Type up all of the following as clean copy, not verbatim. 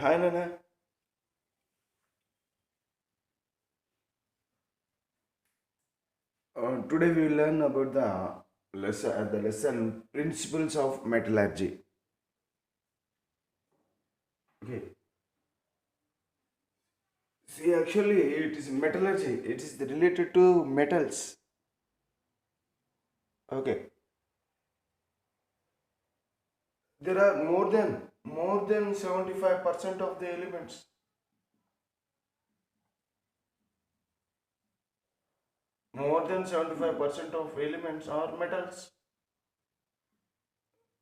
Hi Nana. Today we will learn about the lesson principles of metallurgy. Okay. See, actually, it is metallurgy. It is related to metals. Okay. There are more than 75% of the elements. More than 75% of elements are metals.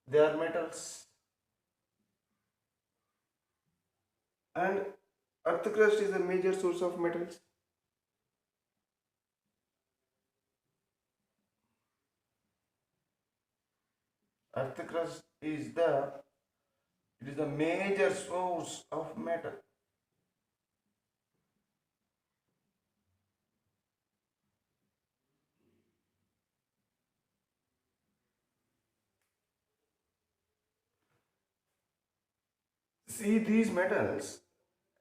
They are metals. And earth crust is a major source of metals. Earth crust is the major source of metal. See, these metals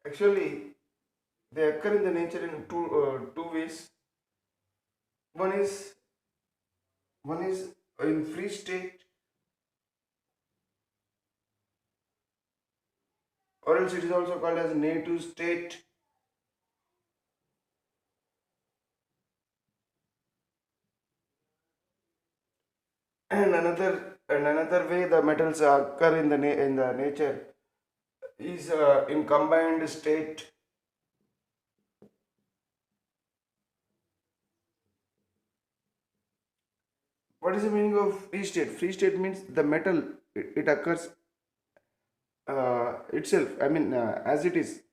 actually they occur in the nature in two ways. One is one is in free state, or else it is also called as native state. And another way the metals occur in the nature is in combined state. What is the meaning of free state? Free state means the metal it occurs itself. I mean, as it is.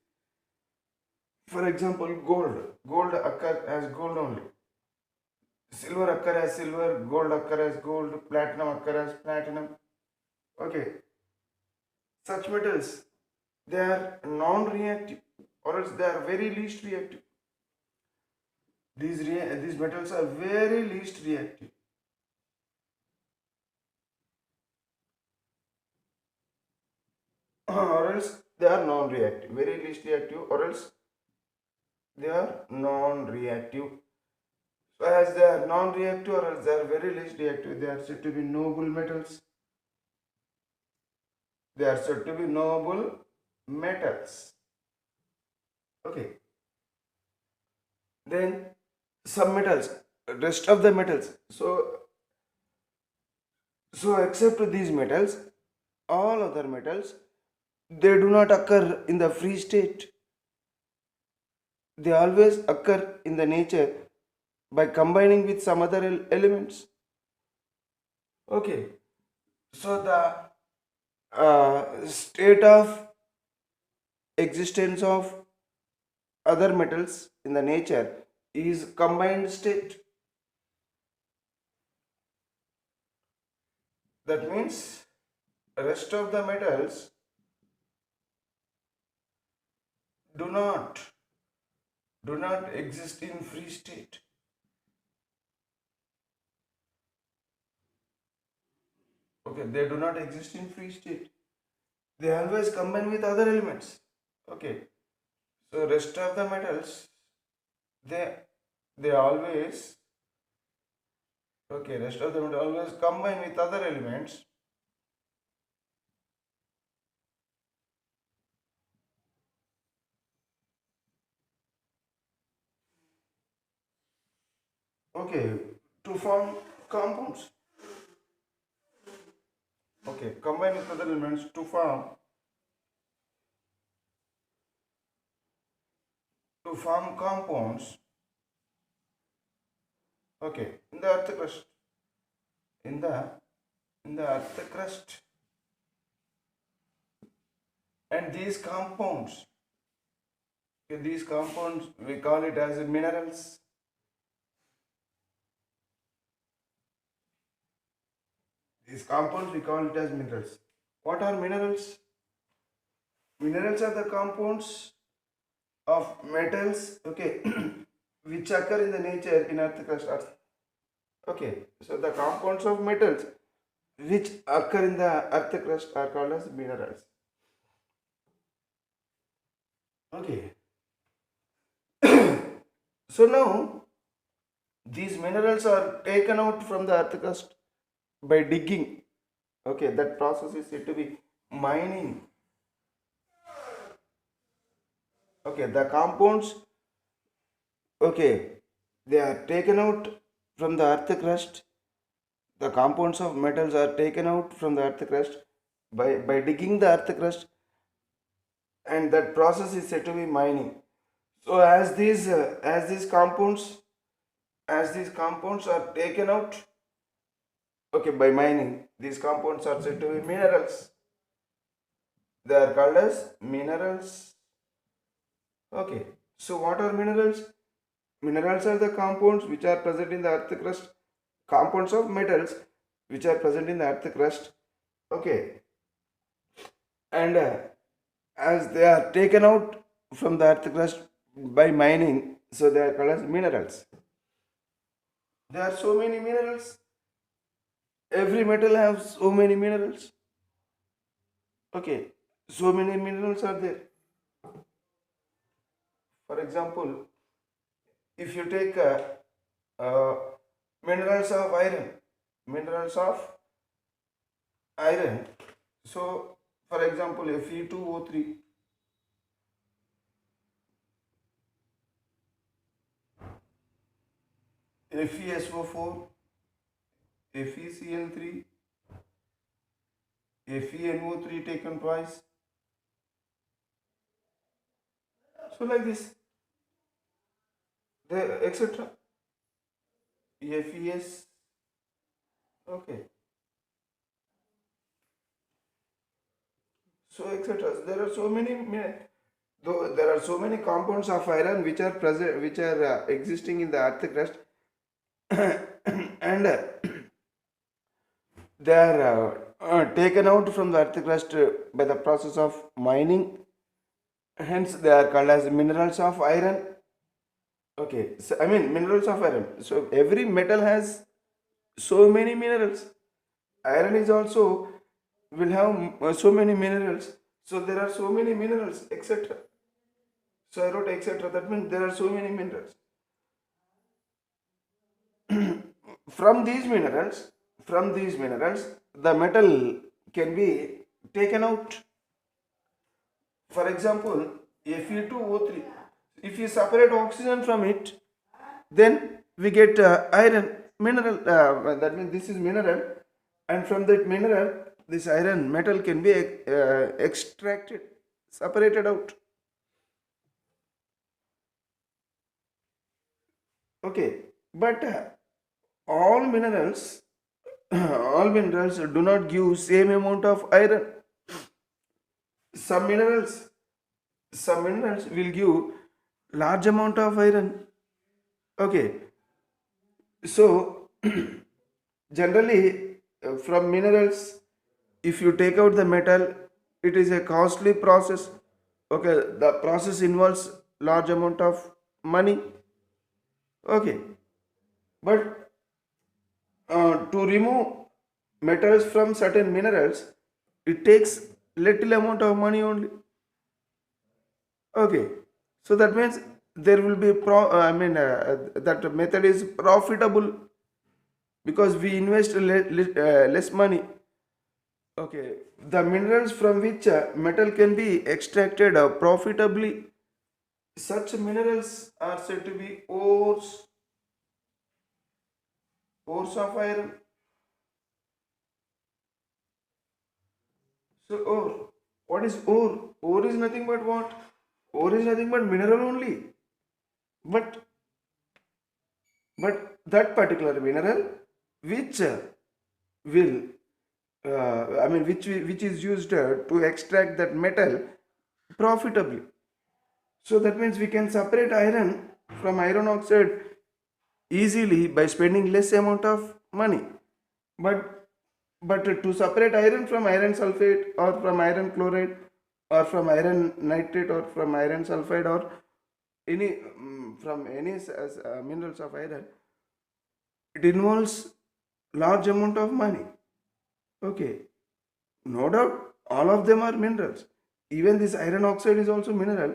For example, gold. Gold occur as gold only. Silver occur as silver. Gold occur as gold. Platinum occur as platinum. Okay. Such metals they are non-reactive, or else they are very least reactive. These metals are very least reactive, or else they are non-reactive. Very least reactive, or else they are non-reactive. So as they are non-reactive or else they are very least reactive, they are said to be noble metals. They are said to be noble metals. Okay. Then some metals, rest of the metals. So except these metals, all other metals, they do not occur in the free state. They always occur in the nature by combining with some other elements. Okay. So the state of existence of other metals in the nature is combined state. That means rest of the metals do not do not exist in free state. Okay, they do not exist in free state. They always combine with other elements. Okay, so rest of the metals they they always rest of the metals always combine with other elements. Okay, to form compounds. Okay, combine with other elements to form compounds. Okay, in the earth crust, in the earth crust, and these compounds we call it as minerals. These compounds we call it as minerals. What are minerals? Minerals are the compounds of metals. Okay, which occur in the nature in earth crust. Okay, so the compounds of metals which occur in the earth crust are called as minerals. Okay. So now these minerals are taken out from the earth crust by digging. Okay, that process is said to be mining. Okay, the compounds, okay, they are taken out from the earth crust. The compounds of metals are taken out from the earth crust by digging the earth crust, and that process is said to be mining. So as these compounds are taken out, okay, by mining, these compounds are said to be minerals. They are called as minerals. Okay. So what are minerals? Minerals are the compounds which are present in the earth crust. Compounds of metals which are present in the earth crust. Okay. And as they are taken out from the earth crust by mining, so they are called as minerals. There are so many minerals. Every metal has so many minerals. Okay. So many minerals are there. For example, if you take uh, minerals of iron, minerals of iron. So, for example, Fe2O3, FeSO4, FeCl3, FeNO3 taken twice. So like this, etc. FeS. Okay. So etc. There are so many. Though there are so many compounds of iron which are present, which are existing in the earth crust, and they are taken out from the earth crust by the process of mining. Hence, they are called as minerals of iron. Okay, so I mean minerals of iron. So every metal has so many minerals. Iron is also will have so many minerals. So there are so many minerals, etc. So I wrote etc. That means there are so many minerals. From these minerals, the metal can be taken out. For example, Fe2O3. If you separate oxygen from it, then we get iron mineral. That means this is mineral, and from that mineral, this iron metal can be extracted, separated out. Okay, but all minerals, all minerals do not give same amount of iron. Some minerals, some minerals will give large amount of iron. Okay, so generally from minerals, if you take out the metal, it is a costly process. Okay, the process involves large amount of money. Okay, but to remove metals from certain minerals, it takes little amount of money only. Okay, so that means there will be that method is profitable because we invest less money. Okay, the minerals from which metal can be extracted profitably, such minerals are said to be ores of iron. So ore, what is ore? Ore is nothing but what? Ore is nothing but mineral only. But that particular mineral which will which is used to extract that metal profitably. So that means we can separate iron from iron oxide easily by spending less amount of money. But to separate iron from iron sulfate or from iron chloride or from iron nitrate or from iron sulfide or any from any minerals of iron, it involves large amount of money. Okay, no doubt all of them are minerals. Even this iron oxide is also mineral,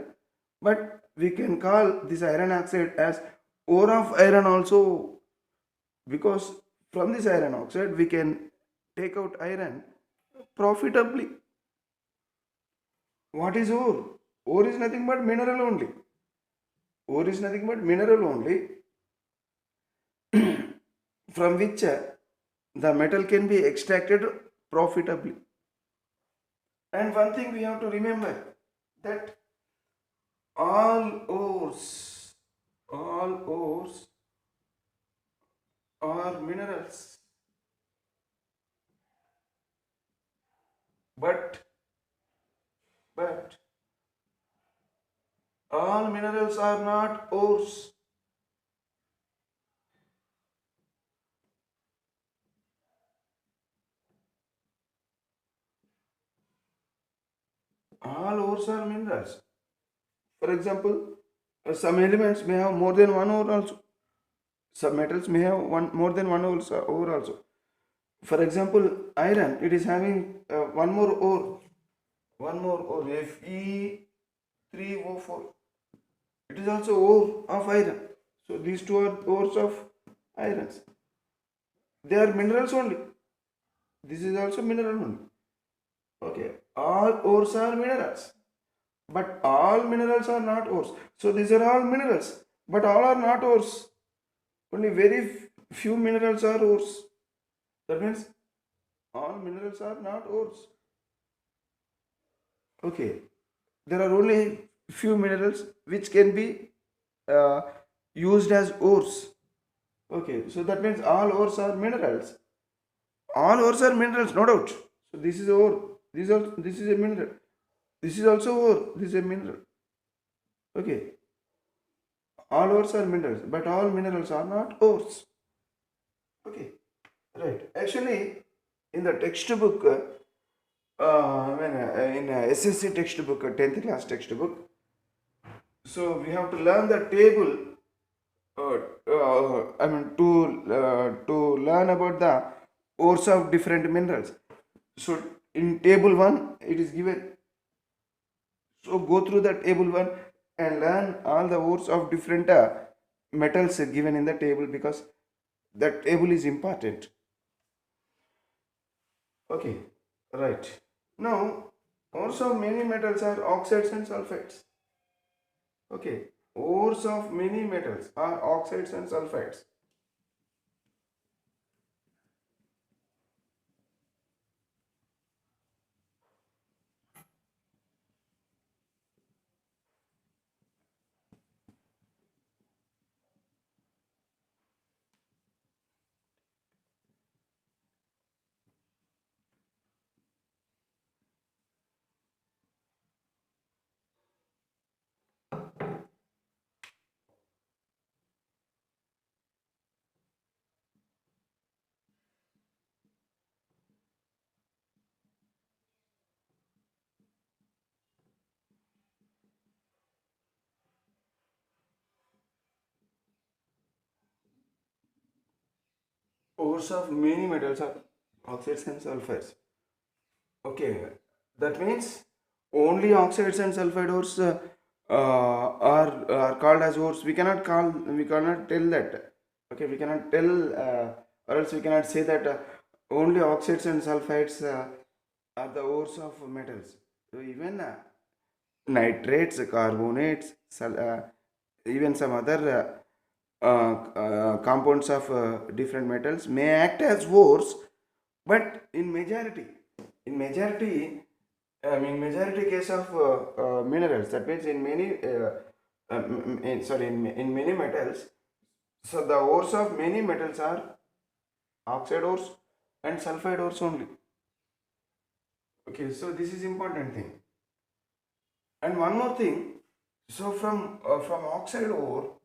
But we can call this iron oxide as ore of iron also, because from this iron oxide we can take out iron profitably. What is ore? Ore is nothing but mineral only. Ore is nothing but mineral only, from which the metal can be extracted profitably. And one thing we have to remember, that all ores, all ores are minerals, but but all minerals are not ores. All ores are minerals. For example, some elements may have more than one ore also. Some metals may have one more than one ore also. For example, iron, it is having one more ore, Fe3O4. It is also ore of iron. So these two are ores of irons. They are minerals only. This is also mineral only. Okay, all ores are minerals, but all minerals are not ores. So these are all minerals, but all are not ores. Only very few minerals are ores. That means all minerals are not ores. Okay, there are only few minerals which can be uh, used as ores. Okay, so that means all ores are minerals. All ores are minerals, no doubt. So this is ore. This is a mineral. This is also ore. This is a mineral. Okay, all ores are minerals, but all minerals are not ores. Okay, right. Actually, in the textbook, in SSC textbook, 10th class textbook, so we have to learn the table. To learn about the ores of different minerals. So in table 1 it is given. So go through the table 1 and learn all the ores of different metals given in the table, because that table is important. Okay, right. Now, ores of many metals are oxides and sulfides. Okay, ores of many metals are oxides and sulfides. Ores of many metals are oxides and sulfides. Okay, that means only oxides and sulfide ores are called as ores. We cannot tell that. Okay, we cannot tell, or else we cannot say that only oxides and sulfides are the ores of metals. So even nitrates, carbonates, even some other compounds of different metals may act as ores, but in majority case of minerals, that means in many in many metals, so the ores of many metals are oxide ores and sulfide ores only. Okay, so this is important thing. And one more thing, so from oxide ore,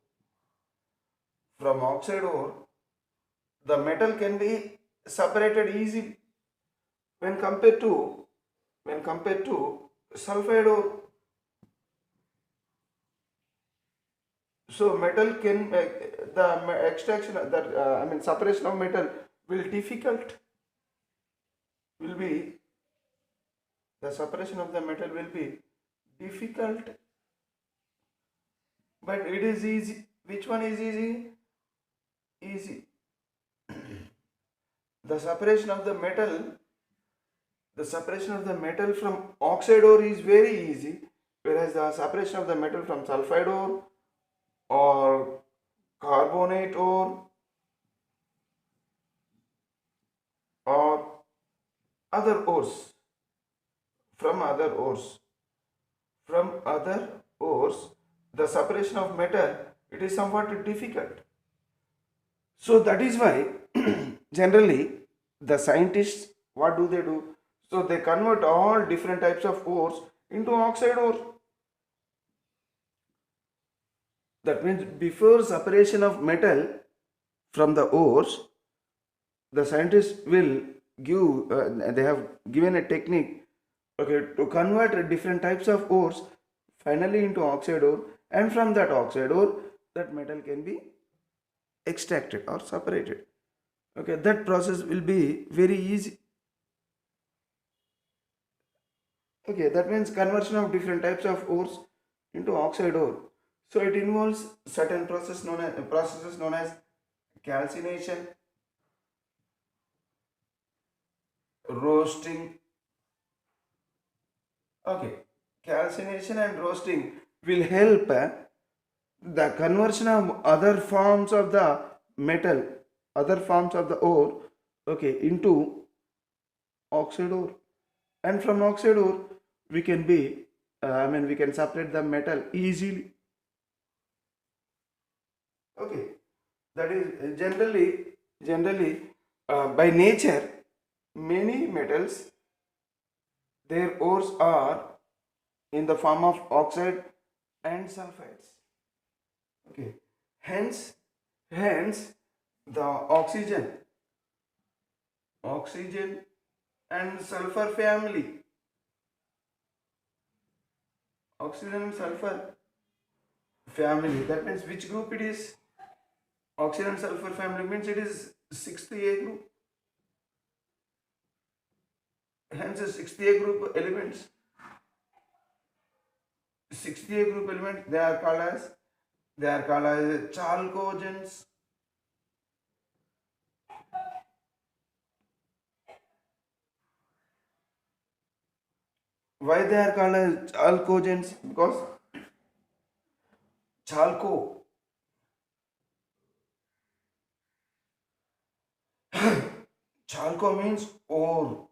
the metal can be separated easily when compared to sulfide ore. So metal can the extraction that separation of metal will difficult will be the separation of the metal will be difficult. but it is easy. Which one is easy? Easy. The separation of the metal from oxide ore is very easy, whereas the separation of the metal from sulfide ore or carbonate ore or other ores from other ores from other ores, the separation of metal, it is somewhat difficult. So that is why generally the scientists, what do they do? So they convert all different types of ores into oxide ore. That means before separation of metal from the ores, the scientists will give, they have given a technique, okay, to convert different types of ores finally into oxide ore, and from that oxide ore, that metal can be extracted or separated. Okay, that process will be very easy. Okay, that means conversion of different types of ores into oxide ore. So it involves certain processes known as calcination, roasting. Okay, calcination and roasting will help the conversion of other forms of the metal, other forms of the ore, okay, into oxide ore. And from oxide ore, we can be, we can separate the metal easily. Okay, that is generally by nature, many metals, their ores are in the form of oxide and sulfides. Okay, hence the oxygen and sulfur family, oxygen and sulfur family. That means which group it is? Oxygen and sulfur family means it is 6th A group. Hence, the 6th A group elements, 6th A group elements, they are called as chalcogens. Why they are called as chalcogens? Because chalco, chalco means ore,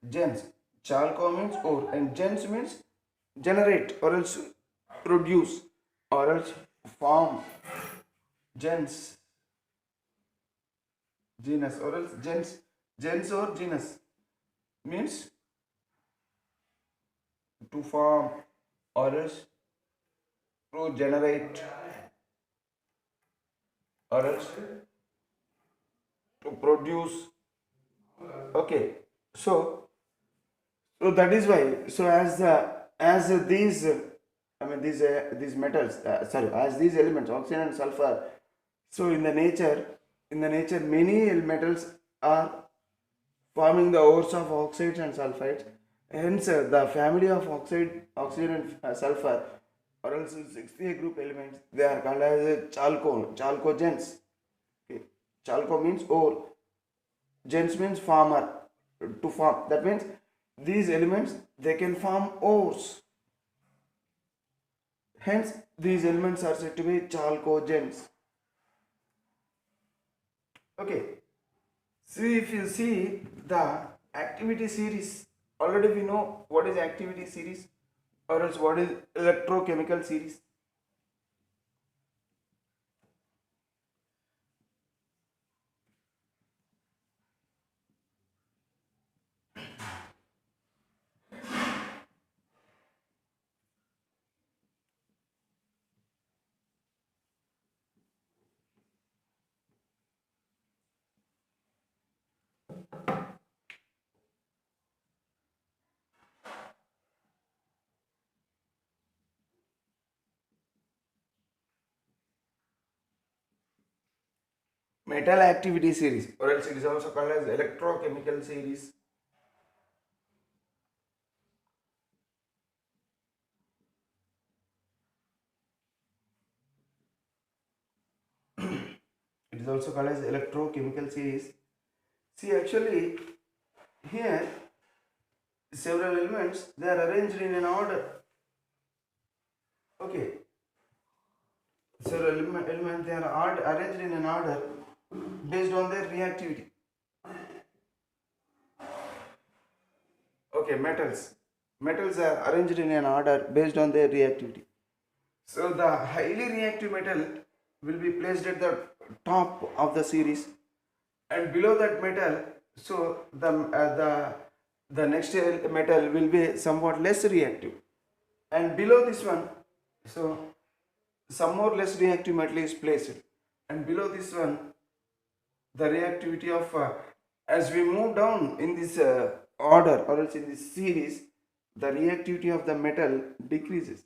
gens. Chalco means ore, and gens means generate or else produce or else form. Gens, genus or else gens or genus means to form or else to generate or else to produce. Okay, so that is why. So as these these metals, sorry, as these elements, oxygen and sulfur, so in the nature many metals are forming the ores of oxides and sulfides. Hence, the family of oxygen and sulfur, or else 60 group elements, they are called as chalcogens. Okay. Chalco means ore, gens means farmer, to farm. That means these elements, they can form ores. Hence, these elements are said to be chalcogens. Okay. See, if you see the activity series, already we know what is activity series or else what is electrochemical series. Metal activity series, or else it is also called as electrochemical series. It is also called as electrochemical series. See, actually, here several elements, they are arranged in an order. Okay, several elements, they are arranged in an order based on their reactivity. Okay, metals are arranged in an order based on their reactivity. So the highly reactive metal will be placed at the top of the series, and below that metal, so the next metal will be somewhat less reactive, and below this one, so some more less reactive metal is placed, and below this one, the reactivity of as we move down in this order, or else in this series, the reactivity of the metal decreases.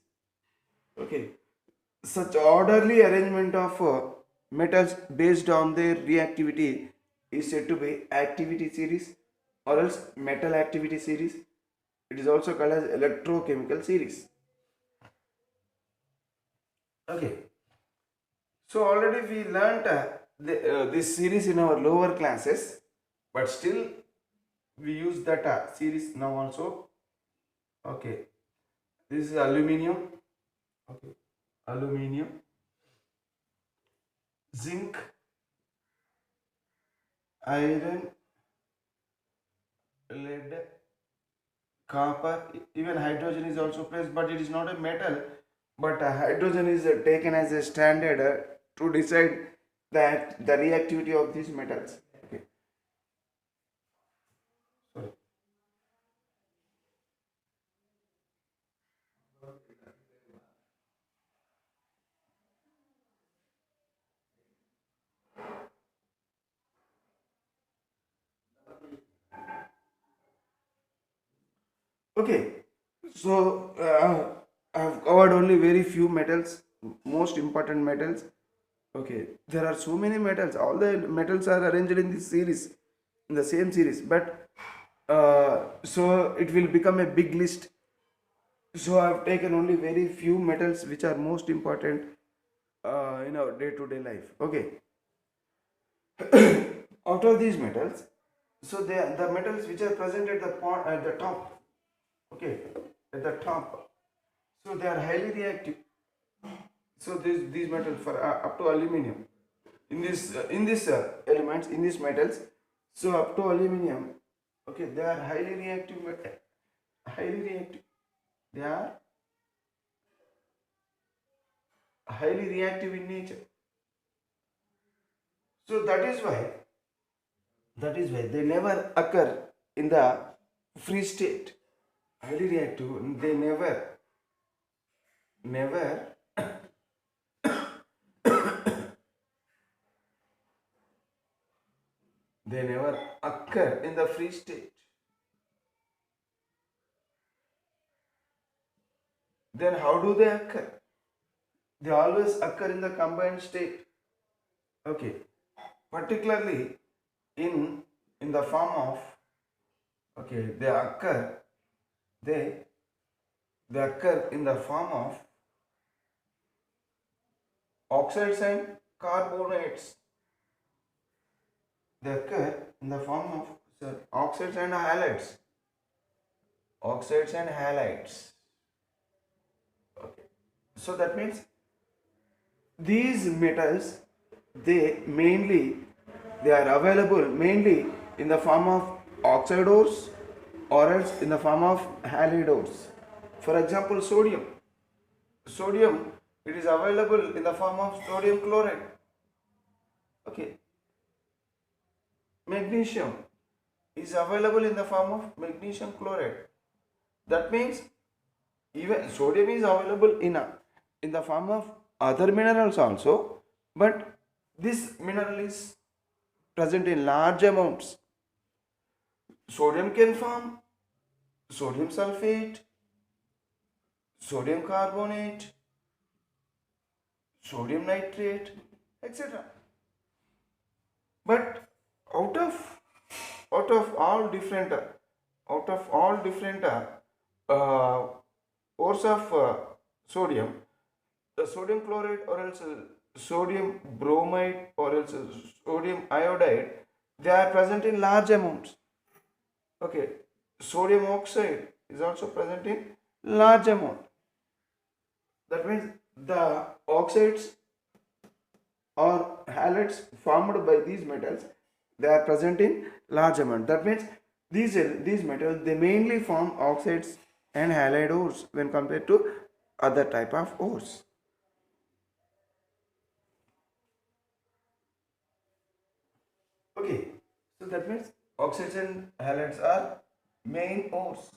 Okay, such orderly arrangement of metals based on their reactivity is said to be activity series, or else metal activity series. It is also called as electrochemical series. Okay, so already we learnt this series in our lower classes, but still we use that series now also. Okay, this is aluminium. Okay, aluminium, zinc, iron, lead, copper, even hydrogen is also placed, but it is not a metal. But hydrogen is taken as a standard to decide that the reactivity of these metals. Okay, sorry. Okay, so I have covered only very few metals, most important metals. Okay, there are so many metals. All the metals are arranged in this series, in the same series. But so it will become a big list. So I have taken only very few metals which are most important in our day-to-day life. Okay. Out of these metals, so the metals which are present at at the top. Okay, at the top. So they are highly reactive. So these metals for up to aluminum in this elements, in these metals, so up to aluminum, okay, they are highly reactive, highly reactive, they are highly reactive in nature. So that is why they never occur in the free state. Highly reactive, they never they never occur in the free state. Then how do they occur? They always occur in the combined state. Okay, particularly in the form of, okay, they they occur in the form of oxides and carbonates. They occur in the form of, sorry, oxides and halides. Oxides and halides. Okay, so that means these metals, they are available mainly in the form of oxidores, or else in the form of halidores. For example, sodium, it is available in the form of sodium chloride. Okay, magnesium is available in the form of magnesium chloride. That means even sodium is available in the form of other minerals also, but this mineral is present in large amounts. Sodium can form sodium sulfate, sodium carbonate, sodium nitrate, etc. But out of out of all different out of all different ores of sodium, the sodium chloride, or else sodium bromide or else sodium iodide, they are present in large amounts. Okay, sodium oxide is also present in large amount. That means the oxides or halides formed by these metals, they are present in large amount. That means these metals, they mainly form oxides and halide ores when compared to other type of ores. Okay, so that means oxides and halides are main ores.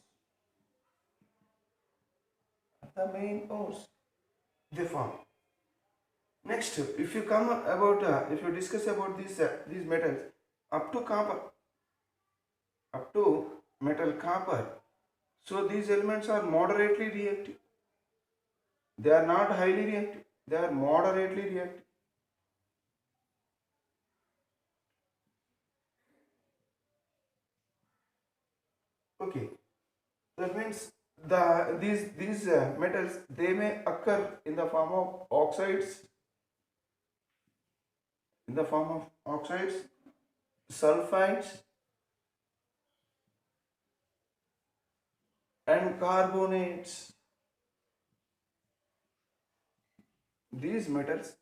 The main ores they form. Next, if you come about if you discuss about these metals up to copper, up to metal copper, so these elements are moderately reactive. They are not highly reactive. They are moderately reactive. Okay, that means these metals, they may occur in the form of oxides, in the form of oxides, sulfides, and carbonates. These metals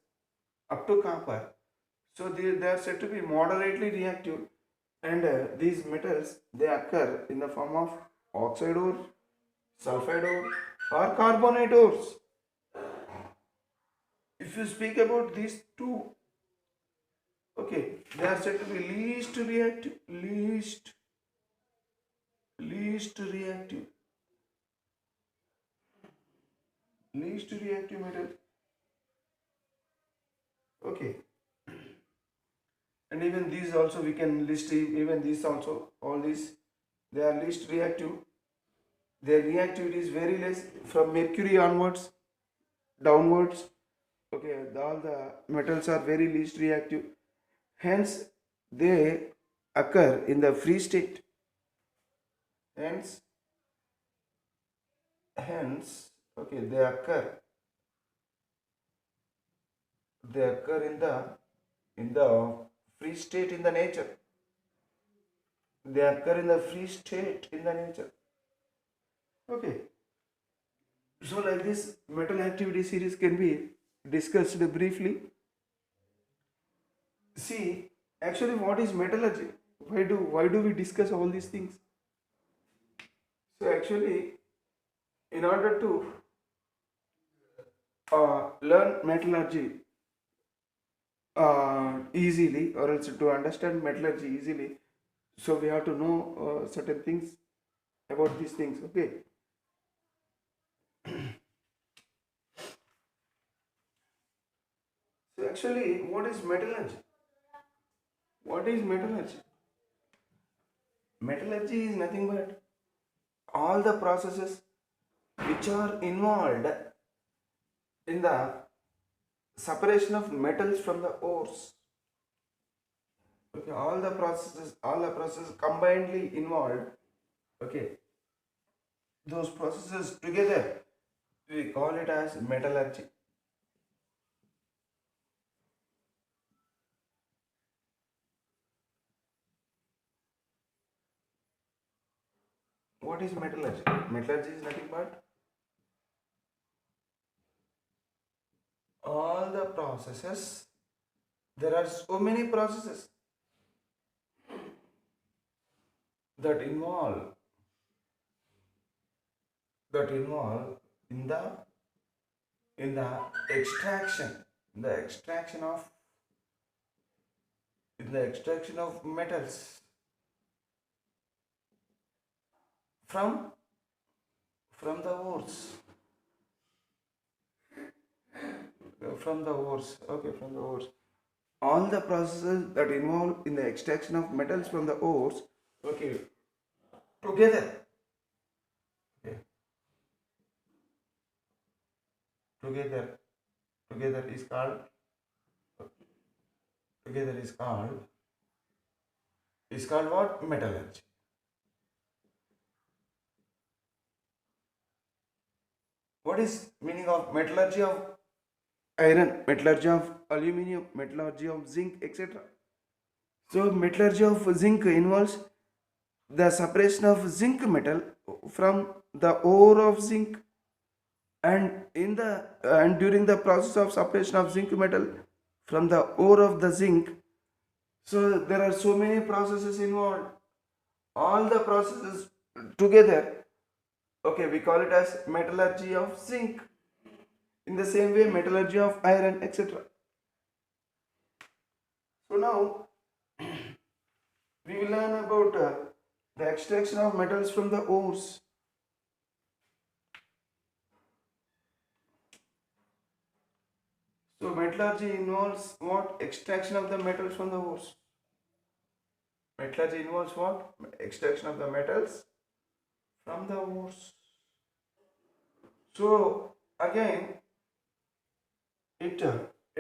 up to copper, so they are said to be moderately reactive, and these metals, they occur in the form of oxide ore, sulfide ore, or carbonate ores. If you speak about these two, okay, they are said to be least reactive, least reactive metal. Okay, and even these also we can list, even these also, all these, they are least reactive. Their reactivity is very less from mercury onwards, downwards. Okay, all the metals are very least reactive. Hence, they occur in the free state. Hence, okay, they occur in the free state in the nature. They occur in the free state in the nature. Okay. So like this metal activity series can be discussed briefly. See, actually what is metallurgy? Why do we discuss all these things? So actually, in order to learn metallurgy easily, or else to understand metallurgy easily, so we have to know certain things about these things. Okay. So actually, what is metallurgy? What is metallurgy? Metallurgy is nothing but all the processes which are involved in the separation of metals from the ores. Okay, all the processes combinedly involved. Okay, those processes together, we call it as metallurgy. What is metallurgy? Metallurgy is nothing but all the processes. There are so many processes that involve in the extraction, in the extraction of metals from the ores. From the ores. Okay, from the ores. All the processes that involve in the extraction of metals from the ores. Okay, together. Okay, together. Together is called. Together is called. Is called what? Metallurgy. What is meaning of metallurgy of iron, metallurgy of aluminium, metallurgy of zinc, etc. So metallurgy of zinc involves the separation of zinc metal from the ore of zinc, and during the process of separation of zinc metal from the ore of the zinc, so there are so many processes involved. All the processes together, okay, we call it as metallurgy of zinc. In the same way, metallurgy of iron, etc. So now we will learn about the extraction of metals from the ores. So metallurgy involves what? Extraction of the metals from the ores. Metallurgy involves what? Extraction of the metals from the ores. So again, it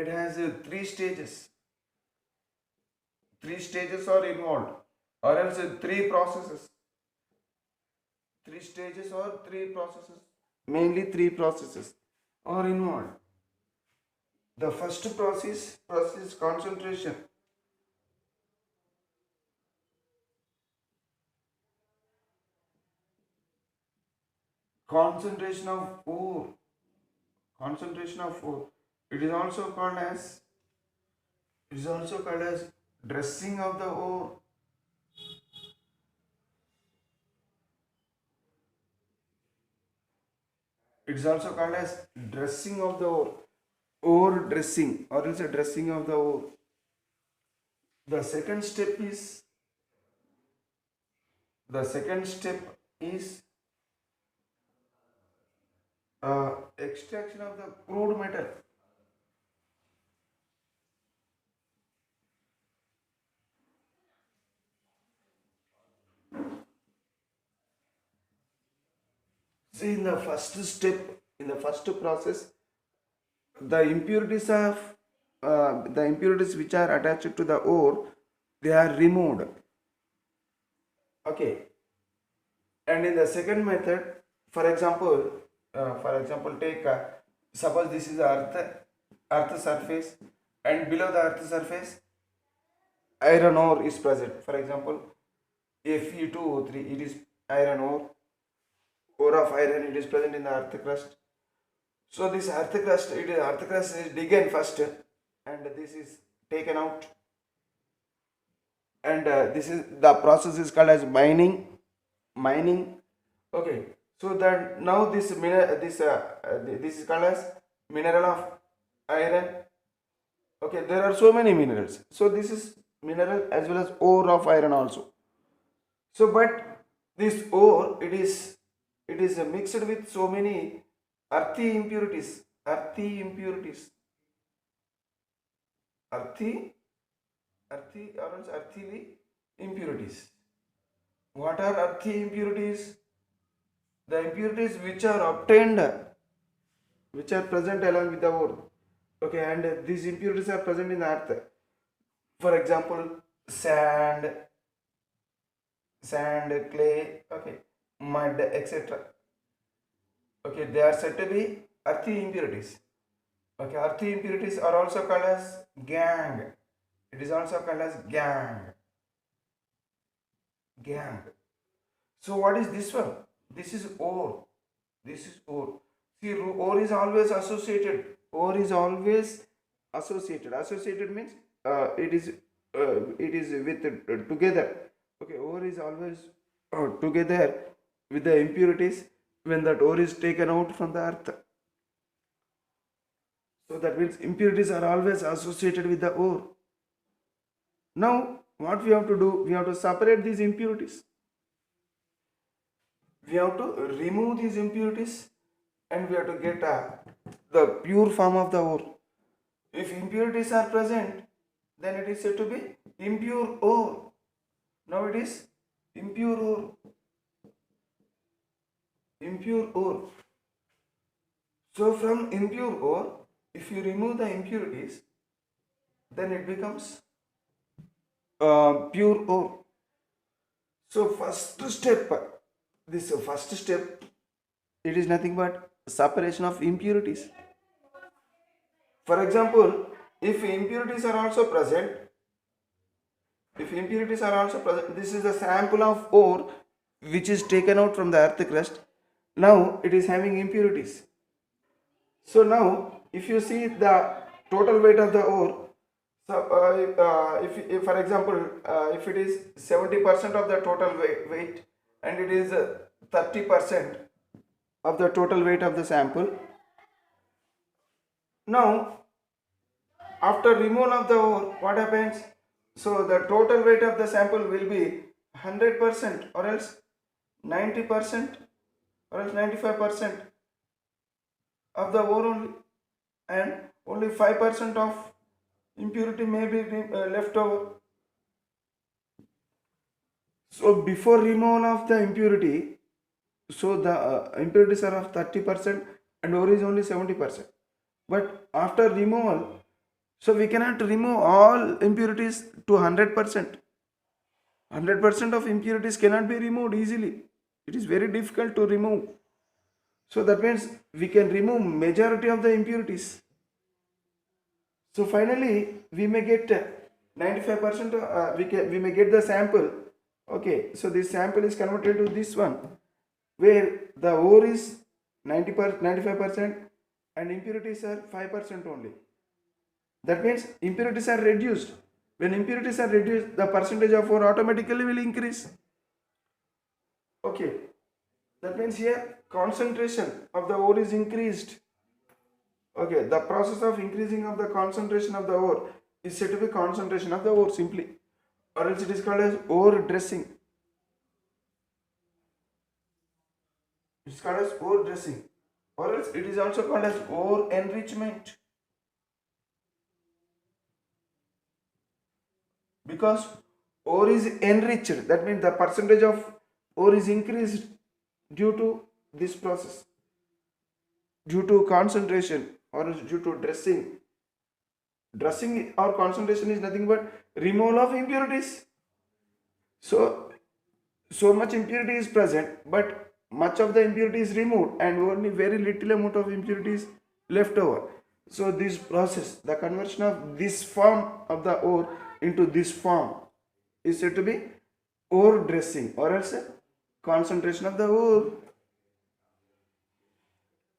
has three stages. Three stages are involved, or else three processes. Three stages or three processes. Mainly three processes are involved. The first process concentration. Concentration of ore. Concentration of ore. It is also called as dressing of the ore. It is also called as dressing of the ore. Ore dressing, or else a dressing of the ore. The second step is extraction of the crude metal. See, in the first process, the impurities which are attached to the ore, they are removed. Okay. And in the second method, take suppose this is earth surface, and below the earth surface, iron ore is present. For example, Fe2O3, it is iron ore of iron, it is present in the earth crust. So this earth crust is digged first, and this is taken out, and this is the process is called as mining. Okay, so that now this is called as mineral of iron. Okay, there are so many minerals, so this is mineral as well as ore of iron also. So but this ore, it is mixed with so many earthy impurities, earthy or else earthily impurities. What are earthy impurities? The impurities which are obtained, which are present along with the ore. Okay, and these impurities are present in the earth. For example, sand, clay, okay, mud, etc. Okay, they are said to be earthy impurities. Okay, earthy impurities are also called as gang. It is also called as gang. So what is this one? This is ore. See, ore is always associated. Associated means it is with together. Okay, ore is always together with the impurities when that ore is taken out from the earth. So that means impurities are always associated with the ore. Now, what we have to do? We have to separate these impurities. We have to remove these impurities, and we have to get the pure form of the ore. If impurities are present, then it is said to be impure ore. Now it is impure ore. So from impure ore, if you remove the impurities, then it becomes pure ore. So first step, it is nothing but separation of impurities. For example, if impurities are also present, this is the sample of ore which is taken out from the earth crust. Now it is having impurities. So now if you see the total weight of the ore, so if for example if it is 70% of the total weight and it is 30% of the total weight of the sample. Now after removal of the ore, what happens? So the total weight of the sample will be 100% or else 90% or else 95% of the ore only, and only 5% of impurity may be left over. So before removal of the impurity, so the impurities are of 30% and ore is only 70%. But after removal, so we cannot remove all impurities to 100%. 100% of impurities cannot be removed easily. It is very difficult to remove. So that means we can remove majority of the impurities. So finally we may get 95%, we may get the sample. Okay, so this sample is converted to this one where the ore is 95% and impurities are 5% only. That means impurities are reduced. When impurities are reduced, the percentage of ore automatically will increase. Okay, that means here concentration of the ore is increased. Okay, the process of increasing of the concentration of the ore is said to be concentration of the ore simply, or else it is called as ore dressing. It is called as ore dressing, or else it is also called as ore enrichment. Because ore is enriched, that means the percentage of ore is increased due to this process, due to concentration or due to dressing. Dressing or concentration is nothing but removal of impurities. So much impurity is present, but much of the impurity is removed and only very little amount of impurity is left over. So this process, the conversion of this form of the ore into this form, is said to be ore dressing, or else concentration of the ore,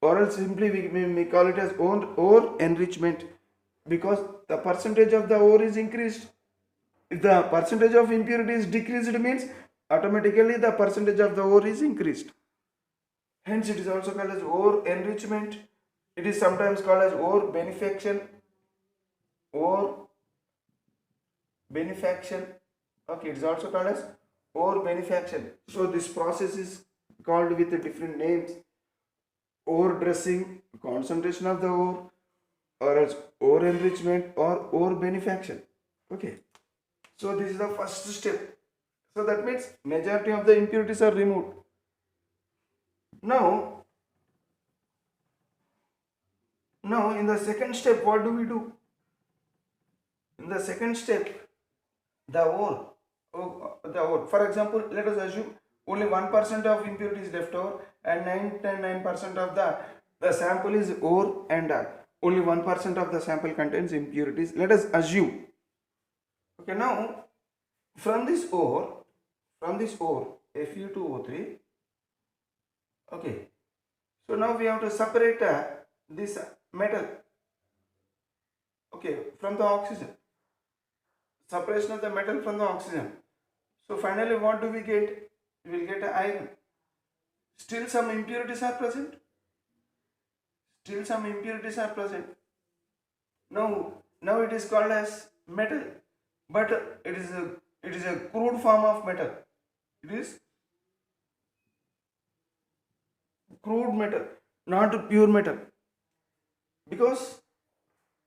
or else simply we call it as ore enrichment, because the percentage of the ore is increased. If the percentage of impurity is decreased, means automatically the percentage of the ore is increased. Hence it is also called as ore enrichment. It is sometimes called as ore benefaction. Ore benefaction. Okay, it is also called as ore benefaction. So this process is called with different names: ore dressing, concentration of the ore, or else ore enrichment or ore benefaction. Okay, so this is the first step. So that means majority of the impurities are removed. Now in the second step, what do we do? In the second step, the ore, for example, let us assume only 1% of impurity is left over and 99% of the sample is ore, and only 1% of the sample contains impurities. Let us assume. Okay, now from this ore, Fe2O3. Okay, so now we have to separate this metal, okay, from the oxygen. Separation of the metal from the oxygen. So finally what do we get? We will get iron. Still some impurities are present. Now it is called as metal, but it is a crude form of metal. It is crude metal, not pure metal, because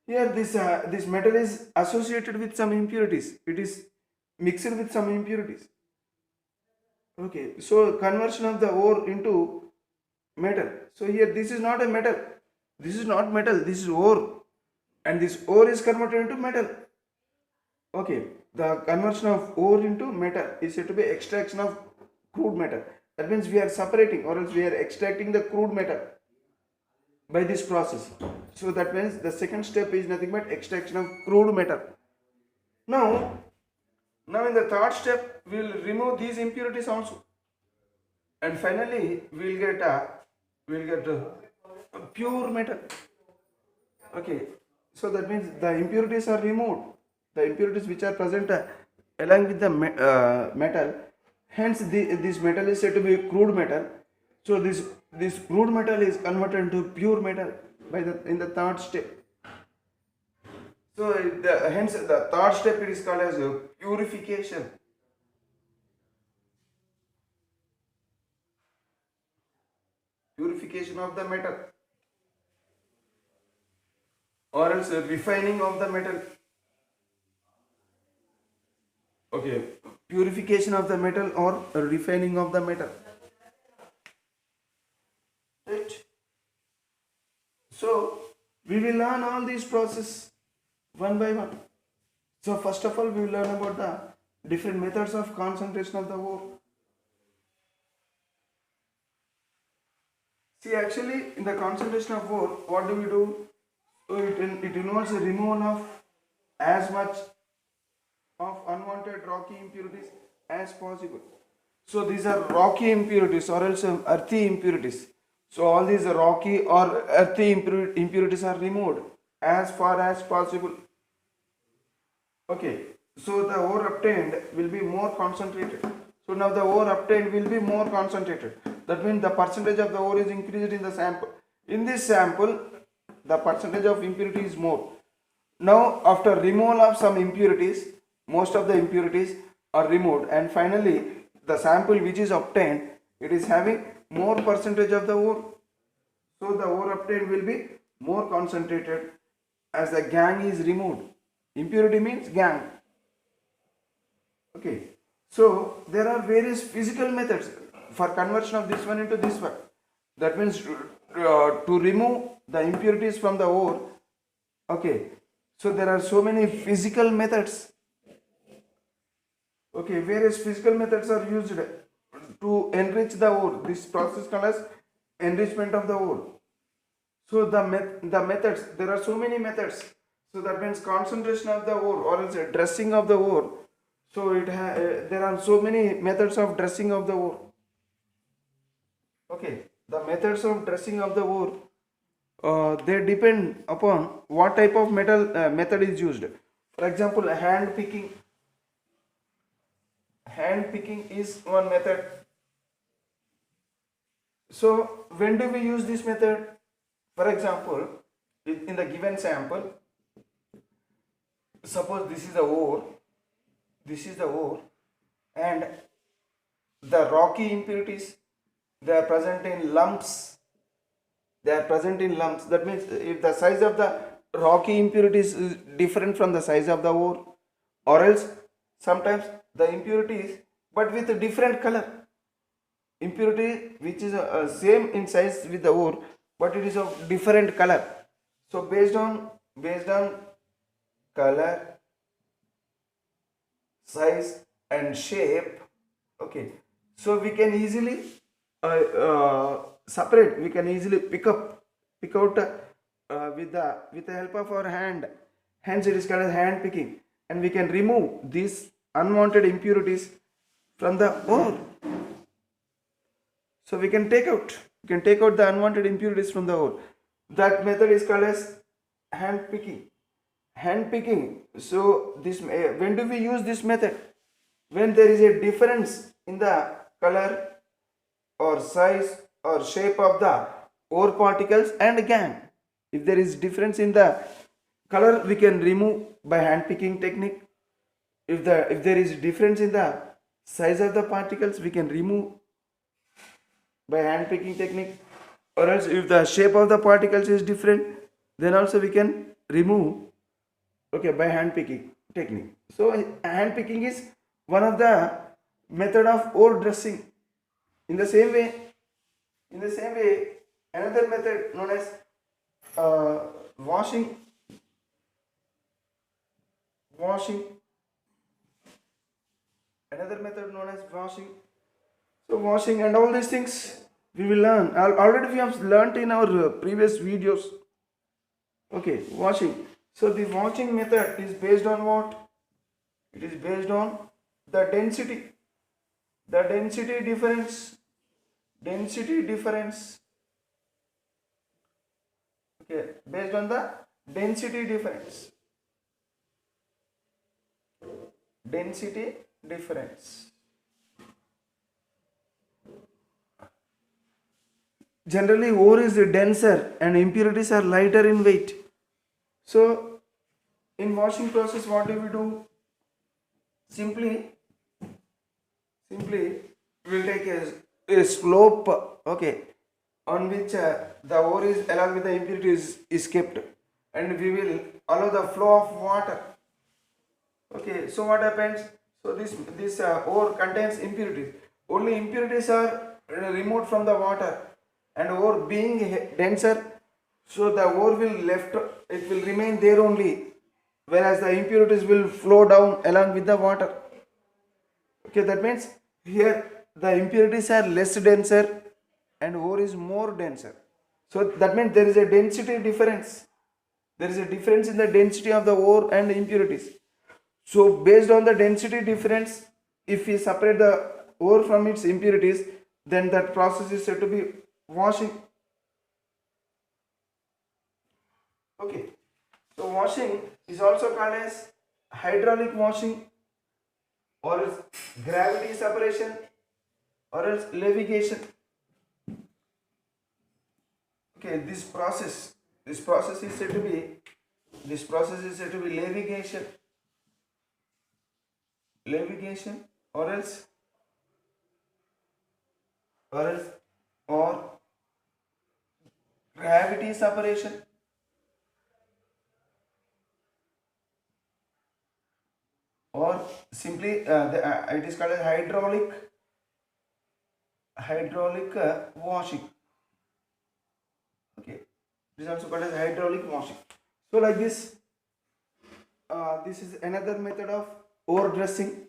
here this metal is associated with some impurities. It is mixed with some impurities. Okay, so conversion of the ore into metal. So here this is not a metal. This is not metal. This is ore, and this ore is converted into metal. Okay, the conversion of ore into metal is said to be extraction of crude metal. That means we are separating, or else we are extracting the crude metal. by this process. So that means the second step is nothing but extraction of crude metal. Now, in the third step, we will remove these impurities also, and finally we will get a pure metal. Okay, so that means the impurities are removed. The impurities which are present along with the metal, hence this metal is said to be crude metal. So this crude metal is converted into pure metal by the in the third step. So hence the third step it is called as purification. Purification of the metal, or else refining of the metal. Okay, purification of the metal or refining of the metal. Right. So we will learn all these process one by one. So first of all, we will learn about the different methods of concentration of the ore. See, actually, in the concentration of ore, what do we do? So it involves the removal of as much of unwanted rocky impurities as possible. So these are rocky impurities or else earthy impurities. So all these rocky or earthy impurities are removed as far as possible. Okay, so the ore obtained will be more concentrated. So now the ore obtained will be more concentrated. That means the percentage of the ore is increased in the sample. In this sample, the percentage of impurity is more. Now after removal of some impurities, most of the impurities are removed, and finally the sample which is obtained, it is having more percentage of the ore. So the ore obtained will be more concentrated as the gangue is removed. Impurity means gangue. Okay. So there are various physical methods for conversion of this one into this one. That means to remove the impurities from the ore. Okay. So there are so many physical methods. Okay, various physical methods are used to enrich the ore. This process called as enrichment of the ore. So the methods, there are so many methods. So that means concentration of the ore or else dressing of the ore. So there are so many methods of dressing of the ore. Okay, the methods of dressing of the ore, they depend upon what type of method is used. For example, hand picking. Hand picking is one method. So when do we use this method? For example, in the given sample, suppose this is the ore, and the rocky impurities, they are present in lumps. That means if the size of the rocky impurities is different from the size of the ore, or else sometimes the impurities but with a different color. Impurity which is same in size with the ore, but it is of different color. So based on color, size and shape, okay, so we can easily separate. We can easily pick out with the help of our hand. Hence it is called as hand picking, and we can remove these unwanted impurities from the ore. So we can take out the unwanted impurities from the ore. That method is called as hand picking. So this when do we use this method? When there is a difference in the color or size or shape of the ore particles and gangue. If there is difference in the color, we can remove by hand picking technique. If there is difference in the size of the particles, we can remove by hand picking technique. Or else if the shape of the particles is different, then also we can remove, okay, by hand picking technique. So hand picking is one of the method of ore dressing. In the same way, another method known as washing. Another method known as washing. So washing and all these things we will learn. Already we have learnt in our previous videos. Okay, washing. So the washing method is based on what? It is based on the density. The density difference. Density difference. Okay, based on the density difference. Density difference. Generally, ore is denser and impurities are lighter in weight. So, in washing process, what do we do? Simply we'll take a slope, okay, on which the ore is along with the impurities is kept, and we will allow the flow of water. Okay, so what happens? So this ore contains impurities. Only impurities are removed from the water, and ore being denser, so the ore will left. It will remain there only, whereas the impurities will flow down along with the water. Okay, that means here the impurities are less denser, and ore is more denser. So that means there is a density difference. There is a difference in the density of the ore and impurities. So based on the density difference, if we separate the ore from its impurities, then that process is said to be washing. Okay. So washing is also called as hydraulic washing, or else gravity separation, or else levitation. Okay, this process is said to be levitation, or else or gravity separation, or simply it is called as hydraulic washing. Okay, it is also called as hydraulic washing. So like this, this is another method of ore dressing.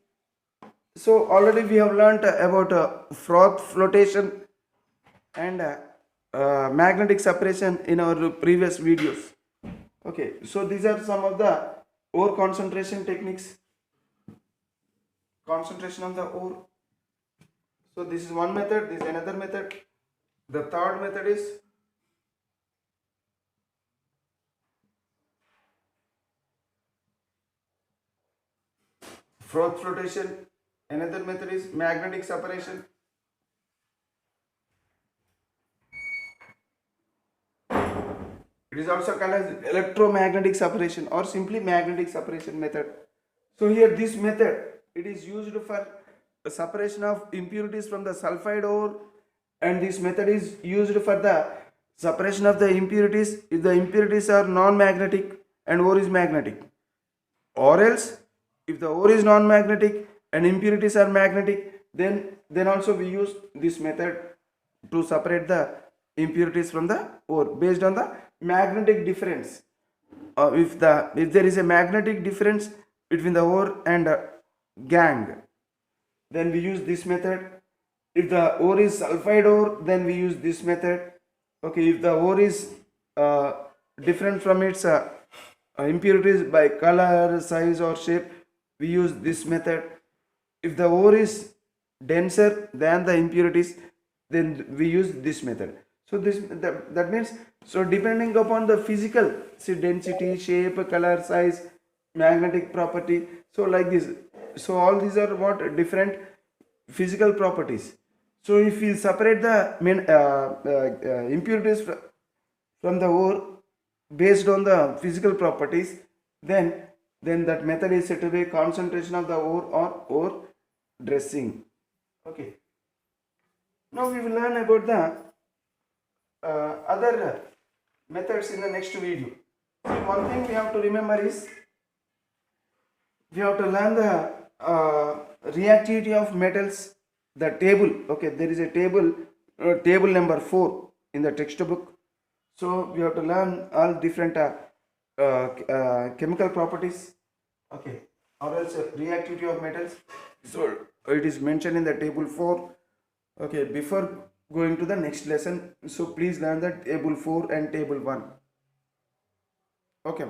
So already we have learnt about froth flotation and magnetic separation in our previous videos. Okay, so these are some of the ore concentration techniques. Concentration of the ore. So this is one method, this is another method. The third method is froth flotation. Another method is magnetic separation. It is also called as electromagnetic separation or simply magnetic separation method. So here this method, it is used for the separation of impurities from the sulfide ore, and this method is used for the separation of the impurities if the impurities are non-magnetic and ore is magnetic, or else if the ore is non-magnetic and impurities are magnetic, then also we use this method to separate the impurities from the ore based on the magnetic difference. If there is a magnetic difference between the ore and gangue, then we use this method. If the ore is sulfide ore, then we use this method. Okay, if the ore is different from its impurities by color, size or shape, we use this method. If the ore is denser than the impurities, then we use this method. So that means, so depending upon the physical, see, density, shape, color, size, magnetic property, so like this, so all these are what different physical properties. So if we separate the impurities from the ore based on the physical properties, then that method is said to be concentration of the ore or ore dressing. Okay, now we will learn about the other methods in the next video. One thing we have to remember is we have to learn the reactivity of metals, the table. Okay, there is a table, table number 4 in the textbook. So we have to learn all different chemical properties. Okay, or else reactivity of metals. So it is mentioned in the table 4. Okay, before going to the next lesson. So please learn the table 4 and table 1. Okay.